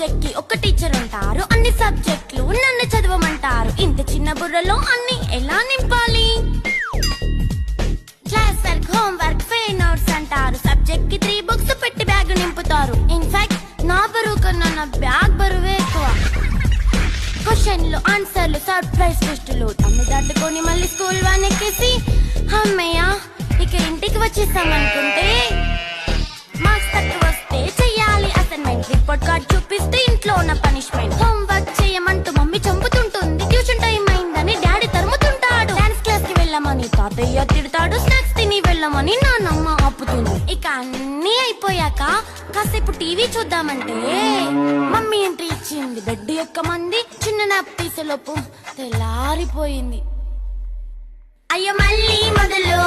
Subject కి ఒక teacher ఉంటారు, అన్ని సబ్జెక్టులు నన్ను చదవమంటారు. ఇంత చిన్న బుర్రలో అన్ని ఎలా నింపాలి? Class work, home work, fair notes అంటారు. సబ్జెక్ట్ కి 3 బుక్స్ పెట్టి బ్యాగ్ నింపుతారు. ఇన్ఫాక్ట్ నా బరువు కన్నా నా బ్యాగ్ బరువే ఎక్కువ. క్వశ్చన్లు, ఆన్సర్లు, సర్ప్రైజ్ టెస్టులు తమ్మి దాటుకొని మళ్ళీ స్కూల్ వాన్ ఎక్కేసి అమ్మయ్య ఇక ఇంటికి వచ్చేసామనుకుంటే మార్క్స్ తక్కువ వస్తే చెయ్యాలి అసైన్మెంట్. రిపోర్ట్ కార్డ్ చూపిస్తే ఇంట్లో ఉన్న పనిష్మెంట్. హోమ్ వర్క్ చేయమంటూ మమ్మీ చంపుతుంటుంది. ట్యూషన్ టైం అయిందని డాడీ తరుముతుంటాడు. డాన్స్ క్లాస్ కి వెళ్ళమని తాతయ్య తిడతాడు. స్నాక్స్ తిని వెళ్ళమని నాన్నమ్మ ఆపుతుంది. ఇక అన్నీ అయిపోయాక కాసేపు టీవీ చూద్దామంటే మమ్మీ ఎంట్రీ ఇచ్చింది. బెడ్ యొక్క మంది చిన్న నాప్ తీసేలోపు తెల్లారిపోయింది. అయ్యో మళ్ళీ మొదలు